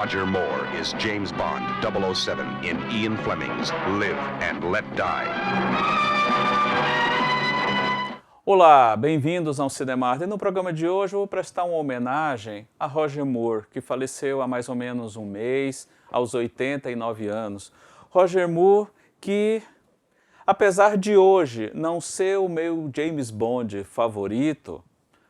Roger Moore is James Bond 007 in Ian Fleming's Live and Let Die. Olá, bem-vindos ao Cinemark. E no programa de hoje eu vou prestar uma homenagem a Roger Moore, que faleceu há mais ou menos um mês, aos 89 anos. Roger Moore, que apesar de hoje não ser o meu James Bond favorito,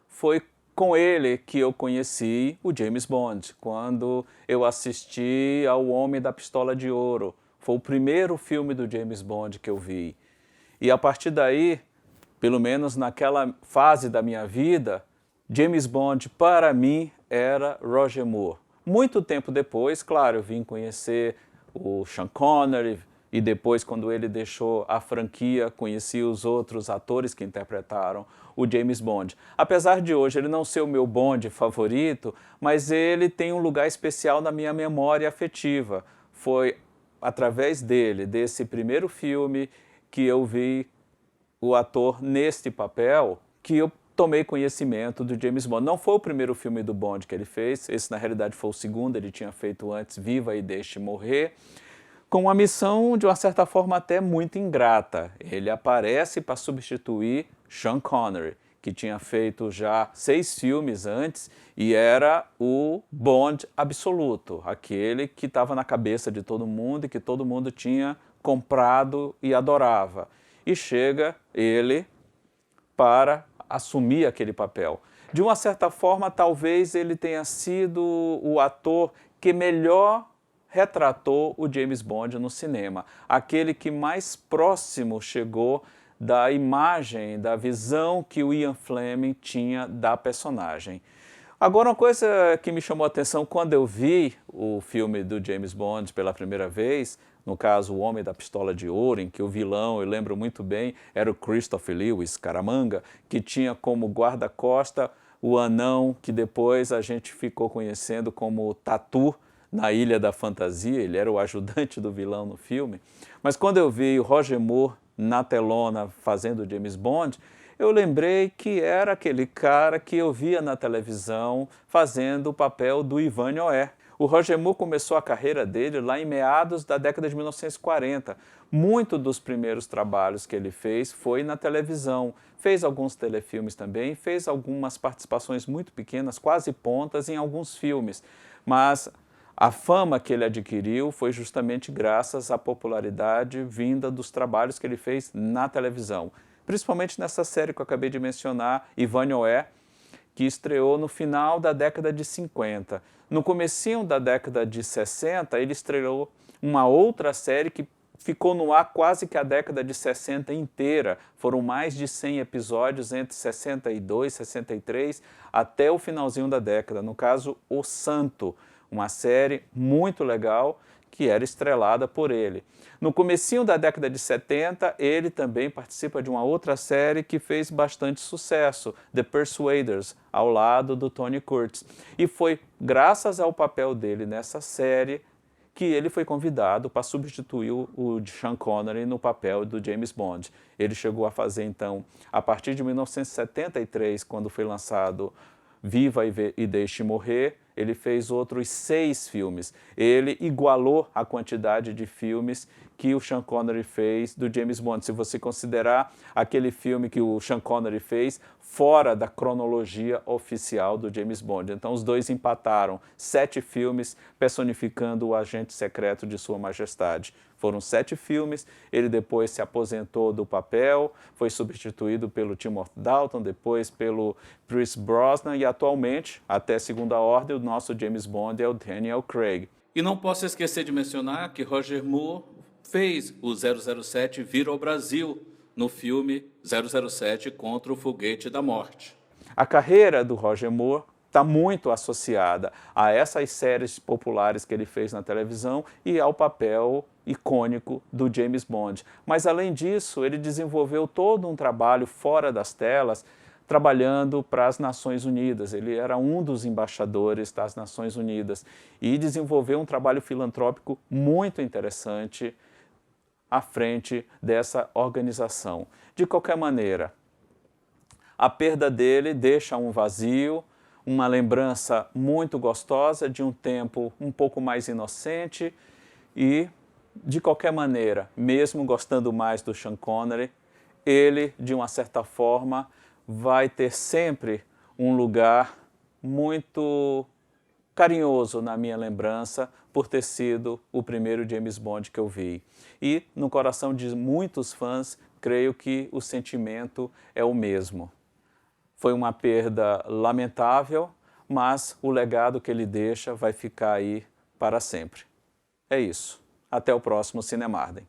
foi com ele que eu conheci o James Bond, quando eu assisti ao Homem da Pistola de Ouro. Foi o primeiro filme do James Bond que eu vi. E a partir daí, pelo menos naquela fase da minha vida, James Bond para mim era Roger Moore. Muito tempo depois, claro, eu vim conhecer o Sean Connery, e depois, quando ele deixou a franquia, conheci os outros atores que interpretaram o James Bond. Apesar de hoje ele não ser o meu Bond favorito, mas ele tem um lugar especial na minha memória afetiva. Foi através dele, desse primeiro filme, que eu vi o ator neste papel, que eu tomei conhecimento do James Bond. Não foi o primeiro filme do Bond que ele fez, esse na realidade foi o segundo, ele tinha feito antes Viva e Deixe Morrer, com uma missão, de uma certa forma, até muito ingrata. Ele aparece para substituir Sean Connery, que tinha feito já 6 filmes antes e era o Bond absoluto, aquele que estava na cabeça de todo mundo e que todo mundo tinha comprado e adorava. E chega ele para assumir aquele papel. De uma certa forma, talvez ele tenha sido o ator que melhor retratou o James Bond no cinema, aquele que mais próximo chegou da imagem, da visão que o Ian Fleming tinha da personagem. Agora, uma coisa que me chamou a atenção quando eu vi o filme do James Bond pela primeira vez, no caso O Homem da Pistola de Ouro, em que o vilão, eu lembro muito bem, era o Christopher Lewis, Caramanga, que tinha como guarda-costa o anão que depois a gente ficou conhecendo como Tatu, na Ilha da Fantasia, ele era o ajudante do vilão no filme. Mas quando eu vi o Roger Moore na telona fazendo James Bond, eu lembrei que era aquele cara que eu via na televisão fazendo o papel do Ivan Noé. O Roger Moore começou a carreira dele lá em meados da década de 1940. Muito dos primeiros trabalhos que ele fez foi na televisão. Fez alguns telefilmes também, fez algumas participações muito pequenas, quase pontas, em alguns filmes. Mas a fama que ele adquiriu foi justamente graças à popularidade vinda dos trabalhos que ele fez na televisão. Principalmente nessa série que eu acabei de mencionar, Ivan Noé, que estreou no final da década de 50. No comecinho da década de 60, ele estreou uma outra série que ficou no ar quase que a década de 60 inteira. Foram mais de 100 episódios entre 62 e 63 até o finalzinho da década. No caso, O Santo, uma série muito legal que era estrelada por ele. No comecinho da década de 70, ele também participa de uma outra série que fez bastante sucesso, The Persuaders, ao lado do Tony Curtis. E foi graças ao papel dele nessa série que ele foi convidado para substituir o Sean Connery no papel do James Bond. Ele chegou a fazer, então, a partir de 1973, quando foi lançado Viva e Deixe Morrer, ele fez outros 6 filmes. Ele igualou a quantidade de filmes que o Sean Connery fez do James Bond, se você considerar aquele filme que o Sean Connery fez fora da cronologia oficial do James Bond. Então os dois empataram 7 filmes personificando o agente secreto de Sua Majestade. Foram 7 filmes, ele depois se aposentou do papel, foi substituído pelo Timothy Dalton, depois pelo Pierce Brosnan e atualmente, até segunda ordem, o nosso James Bond é o Daniel Craig. E não posso esquecer de mencionar que Roger Moore fez o 007 vir ao Brasil no filme 007 Contra o Foguete da Morte. A carreira do Roger Moore está muito associada a essas séries populares que ele fez na televisão e ao papel icônico do James Bond. Mas, além disso, ele desenvolveu todo um trabalho fora das telas, trabalhando para as Nações Unidas. Ele era um dos embaixadores das Nações Unidas e desenvolveu um trabalho filantrópico muito interessante à frente dessa organização. De qualquer maneira, a perda dele deixa um vazio, uma lembrança muito gostosa de um tempo um pouco mais inocente e, de qualquer maneira, mesmo gostando mais do Sean Connery, ele, de uma certa forma, vai ter sempre um lugar muito carinhoso na minha lembrança por ter sido o primeiro James Bond que eu vi. E no coração de muitos fãs, creio que o sentimento é o mesmo. Foi uma perda lamentável, mas o legado que ele deixa vai ficar aí para sempre. É isso. Até o próximo Cinemarden.